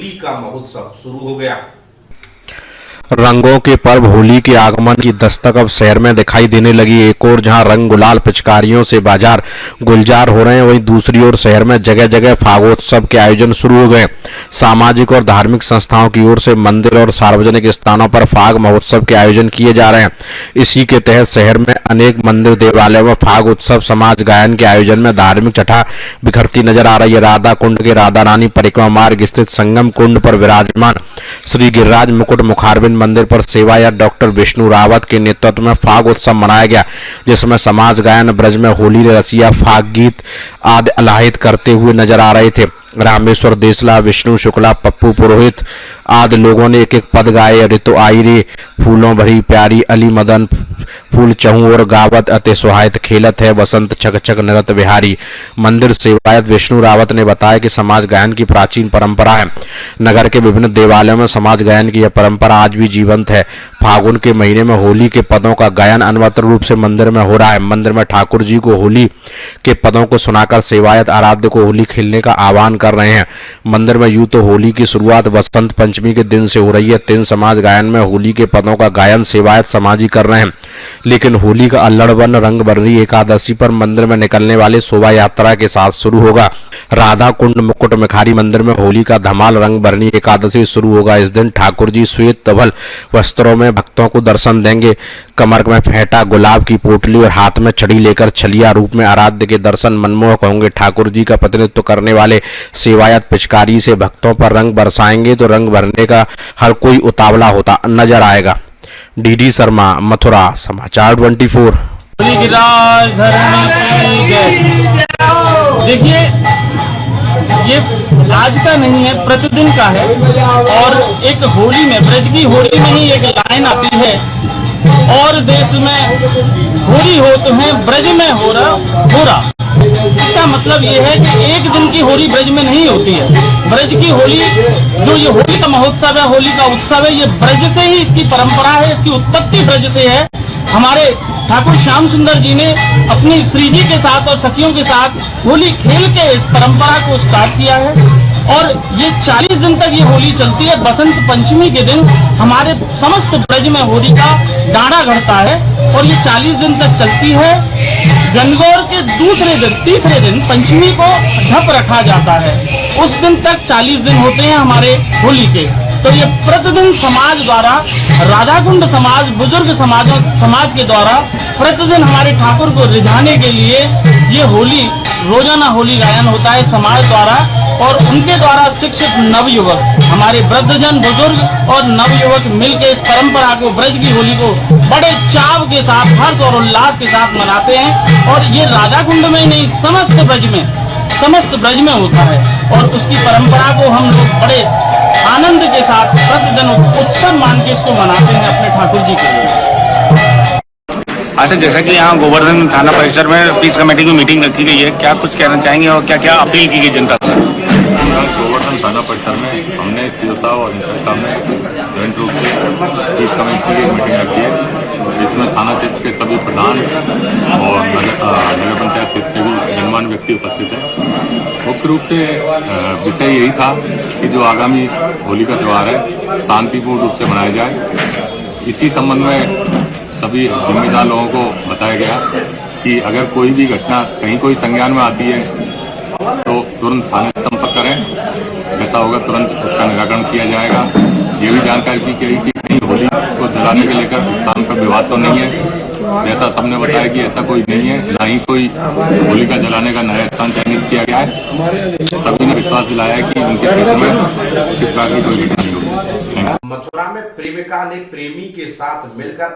होली का महोत्सव शुरू हो गया। रंगों के पर्व होली के आगमन की दस्तक अब शहर में दिखाई देने लगी। एक ओर जहां रंग गुलाल पिचकारियों से बाजार गुलजार हो रहे हैं, वहीं दूसरी ओर शहर में जगह जगह फागोत्सव के आयोजन शुरू हो गए। सामाजिक और धार्मिक संस्थाओं की ओर से मंदिर और सार्वजनिक स्थानों पर फाग महोत्सव के आयोजन किए जा रहे हैं। इसी के तहत शहर में अनेक मंदिर देवालयों में फाग उत्सव समाज गायन के आयोजन में धार्मिक छटा बिखरती नजर आ रही है। राधा कुंड के राधा रानी परिक्रमा मार्ग स्थित संगम कुंड पर विराजमान श्री गिरिराज मुकुट मुखारबिंद मंदिर पर सेवायत डॉक्टर विष्णु रावत के नेतृत्व में फाग उत्सव मनाया गया, जिसमें समाज गायन, ब्रज में होली रसिया, फाग गीत आदि आलाहित करते हुए नजर आ रहे थे। रामेश्वर देसला, विष्णु शुक्ला, पप्पू पुरोहित आदि लोगों ने एक एक पद गाए। ऋतु आई रे फूलों भरी प्यारी, अली मदन फूल चहु और गावत अति सुहायत खेलत है, बसंत छक छक नृत विहारी। मंदिर सेवायत विष्णु रावत ने बताया कि समाज गायन की प्राचीन परंपरा है। नगर के विभिन्न देवालयों में समाज गायन की यह परंपरा आज भी जीवंत है। फागुन के महीने में होली के पदों का गायन अनवरत रूप से मंदिर में हो रहा है। मंदिर में ठाकुर जी को होली के पदों को सुनाकर सेवायत आराध्य को होली खेलने का आह्वान कर रहे हैं। मंदिर में यूं तो होली की शुरुआत बसंत पंचमी के दिन से हो रही है। 3 समाज गायन में होली के पदों का गायन सेवायत समाजी कर रहे हैं, लेकिन होली का अल्लड़वन रंग बरनी एकादशी पर मंदिर में निकलने वाले शोभा यात्रा के साथ शुरू होगा। राधा कुंड मुकुट मुखारी मंदिर में होली का धमाल रंग बरनी एकादशी शुरू होगा। इस दिन ठाकुर जी श्वेत धवल वस्त्रों में भक्तों को दर्शन देंगे। कमर में फेंटा गुलाब की पोटली और हाथ में छड़ी लेकर छलिया रूप में आराध्य के दर्शन मनमोहक होंगे। ठाकुर जी का प्रतिनिधित्व करने वाले सेवायत पिचकारी से भक्तों पर रंग बरसाएंगे तो रंग भरने का हर कोई उतावला होता नजर आएगा। डीडी शर्मा, मथुरा, समाचार 24। देखिए, ये आज का नहीं है, प्रतिदिन का है। और एक होली में, ब्रज की होली में ही एक लाइन आती है, और देश में होली हो तो है, ब्रज में हो रहा। इसका मतलब ये है कि एक दिन की होली ब्रज में नहीं होती है। ब्रज की होली, जो ये होली का महोत्सव है, होली का उत्सव है, ये ब्रज से ही इसकी परंपरा है, इसकी उत्पत्ति ब्रज से है। हमारे ठाकुर श्याम सुंदर जी ने अपनी श्री जी के साथ और सखियों के साथ होली खेल के इस परंपरा को स्टार्ट किया है, और ये 40 दिन तक ये होली चलती है। बसंत पंचमी के दिन हमारे समस्त ब्रज में होली का डांडा घड़ता है, और ये 40 दिन तक चलती है। गणगौर के तीसरे दिन पंचमी को ढप रखा जाता है। उस दिन तक 40 दिन होते हैं हमारे होली के। तो ये प्रतिदिन समाज द्वारा, राधा कुंड समाज, बुजुर्ग समाज के द्वारा प्रतिदिन हमारे ठाकुर को रिझाने के लिए ये होली, रोजाना होली गायन होता है समाज द्वारा, और उनके द्वारा शिक्षित नवयुवक, हमारे वृद्धजन, बुजुर्ग और नवयुवक मिलकर इस परंपरा को, ब्रज की होली को बड़े चाव के साथ, हर्ष और उल्लास के साथ मनाते हैं। और ये राधा कुंड में ही नहीं, समस्त ब्रज में होता है, और उसकी परंपरा को हम लोग बड़े आनंद के साथ प्रतिदिन उत्सव मान के इसको मनाते हैं अपने ठाकुर जी के लिए। अच्छा, जैसा कि यहाँ गोवर्धन थाना परिसर में पीस कमेटी की मीटिंग रखी गई है, क्या कुछ कहना चाहेंगे और क्या क्या अपील की गई जनता से? गोवर्धन थाना परिसर में हमने सीओ साहब और इंस्पेक्टर साहब ने जॉइंट रूप से पीस कमेटी की मीटिंग रखी है, जिसमें थाना क्षेत्र के सभी प्रधान और नगर पंचायत क्षेत्र के भी गणमान्य व्यक्ति उपस्थित हैं। मुख्य रूप से विषय यही था कि जो आगामी होली का त्यौहार है शांतिपूर्ण रूप से मनाया जाए। इसी संबंध में सभी जिम्मेदार लोगों को बताया गया कि अगर कोई भी घटना कहीं कोई संज्ञान में आती है तो तुरंत थाने से संपर्क करें, ऐसा होगा तुरंत उसका निराकरण किया जाएगा। ये भी जानकारी दी गई कि कहीं होली को जलाने के लेकर स्थान पर विवाद तो नहीं है, जैसा सबने बताया कि ऐसा कोई नहीं है, ना ही कोई होली का जलाने का नया स्थान चयनित किया गया है। सभी ने विश्वास दिलाया है कि उनके क्षेत्र में शिवरात्रि की कोई घटना नहीं होगी। मथुरा में प्रेमिका ने प्रेमी के साथ मिलकर